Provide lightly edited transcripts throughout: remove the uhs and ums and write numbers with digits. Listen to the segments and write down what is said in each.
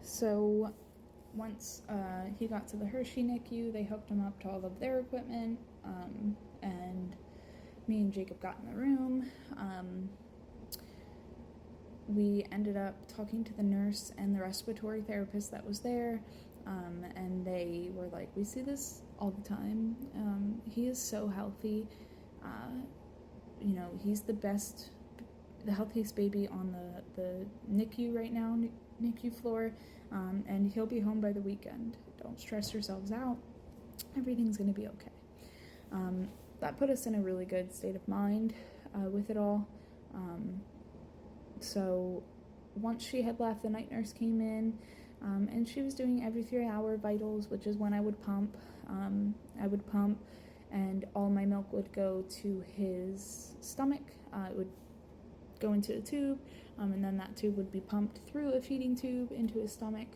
So once he got to the Hershey NICU, they hooked him up to all of their equipment, and me and Jacob got in the room. We ended up talking to the nurse and the respiratory therapist that was there, and they were like, we see this all the time. He is so healthy. He's the healthiest baby on the NICU right now, NICU floor, and he'll be home by the weekend. Don't stress yourselves out. Everything's going to be okay. That put us in a really good state of mind with it all. So once she had left, the night nurse came in, and she was doing every 3-hour vitals, which is when I would pump. And all my milk would go to his stomach. It would go into a tube, and then that tube would be pumped through a feeding tube into his stomach.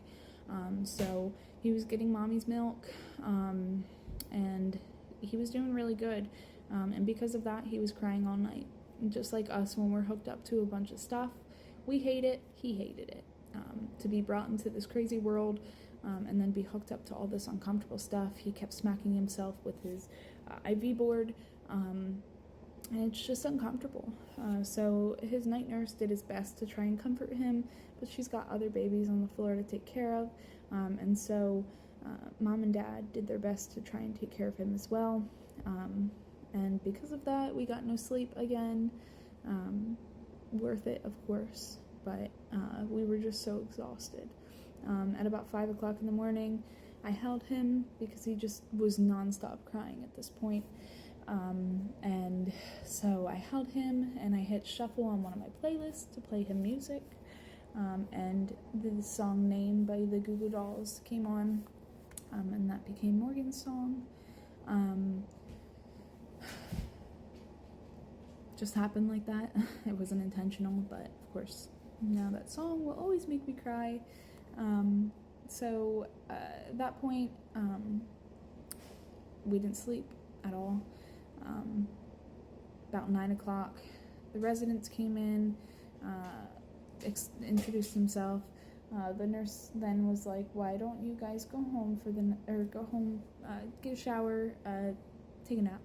So he was getting mommy's milk, and he was doing really good. And because of that, he was crying all night. And just like us when we're hooked up to a bunch of stuff, we hate it, he hated it. To be brought into this crazy world, and then be hooked up to all this uncomfortable stuff. He kept smacking himself with his IV board, and it's just uncomfortable. So his night nurse did his best to try and comfort him, but she's got other babies on the floor to take care of, and so mom and dad did their best to try and take care of him as well. And because of that, we got no sleep again. Worth it, of course, but we were just so exhausted. At about 5 o'clock in the morning, I held him because he just was nonstop crying at this point. And so I held him and I hit shuffle on one of my playlists to play him music. And the song Name by the Goo Goo Dolls came on, and that became Morgan's song. Just happened like that. It wasn't intentional, but of course, now that song will always make me cry. So at that point, we didn't sleep at all. About 9 o'clock, the residents came in, introduced himself. The nurse then was like, "Why don't you guys go home get a shower, take a nap?"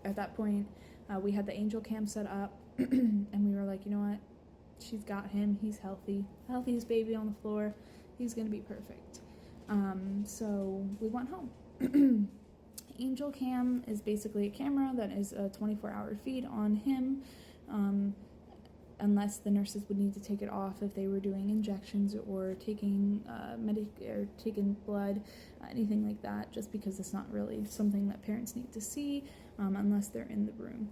At that point, we had the angel cam set up, and we were like, you know what? She's got him. He's healthy. Healthiest baby on the floor. He's going to be perfect. So we went home. Angel cam is basically a camera that is a 24-hour feed on him, unless the nurses would need to take it off if they were doing injections or taking taking blood, anything like that, just because it's not really something that parents need to see unless they're in the room.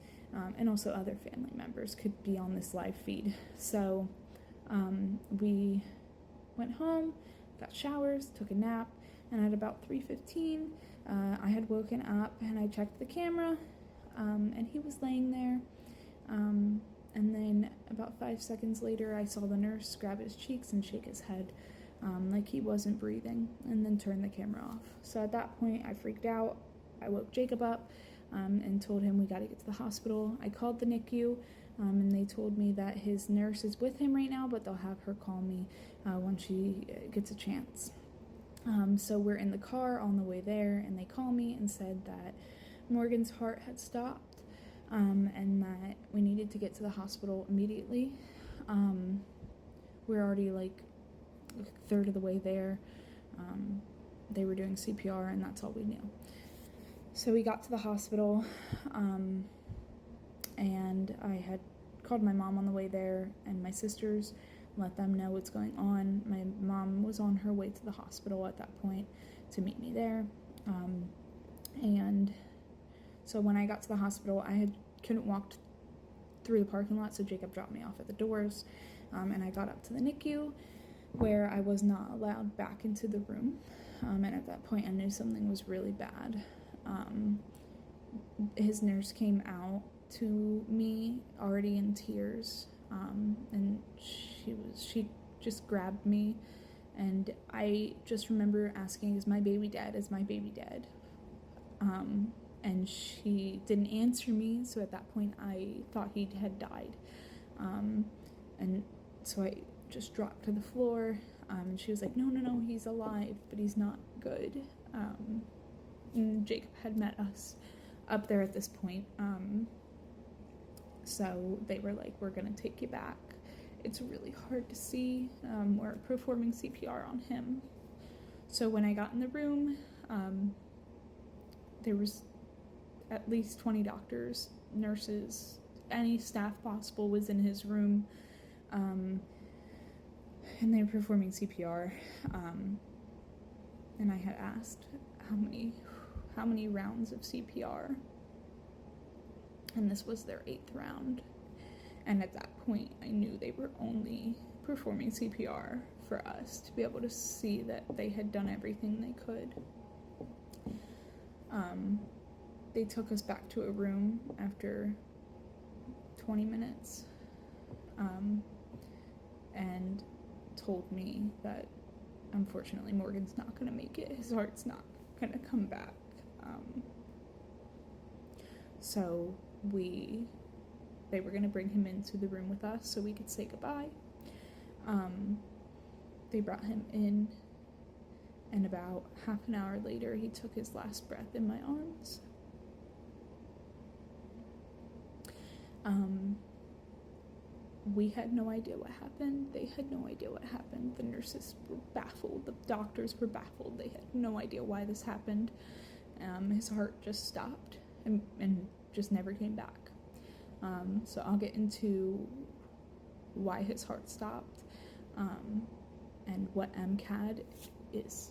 And also other family members could be on this live feed. So we went home, got showers, took a nap, and at about 3:15, I had woken up and I checked the camera, and he was laying there. And then about 5 seconds later, I saw the nurse grab his cheeks and shake his head like he wasn't breathing, and then turn the camera off. So at that point, I freaked out. I woke Jacob up and told him we got to get to the hospital. I called the NICU, and they told me that his nurse is with him right now, but they'll have her call me when she gets a chance. So we're in the car on the way there, and they call me and said that Morgan's heart had stopped. And that we needed to get to the hospital immediately. We're already like a third of the way there. They were doing CPR, and that's all we knew. So we got to the hospital, and I had called my mom on the way there and my sisters, let them know what's going on. My mom was on her way to the hospital at that point to meet me there. And so when I got to the hospital, couldn't walk through the parking lot, so Jacob dropped me off at the doors, and I got up to the NICU, where I was not allowed back into the room, and at that point I knew something was really bad. His nurse came out to me already in tears, and she just grabbed me, and I just remember asking, "Is my baby dead? Is my baby dead?" And she didn't answer me, so at that point I thought he had died. And so I just dropped to the floor. And she was like, no, he's alive, but he's not good. And Jacob had met us up there at this point. So they were like, we're going to take you back. It's really hard to see. We're performing CPR on him. So when I got in the room, there was at least 20 doctors, nurses, any staff possible was in his room. And they were performing CPR. And I had asked how many rounds of CPR. And this was their 8th round. And at that point, I knew they were only performing CPR for us to be able to see that they had done everything they could. They took us back to a room after 20 minutes and told me that unfortunately Morgan's not going to make it. His heart's not going to come back. So they were going to bring him into the room with us so we could say goodbye. They brought him in, and about half an hour later, he took his last breath in my arms. We had no idea what happened. They had no idea what happened. The nurses were baffled. The doctors were baffled. They had no idea why this happened. His heart just stopped and just never came back. So I'll get into why his heart stopped and what MCAD is.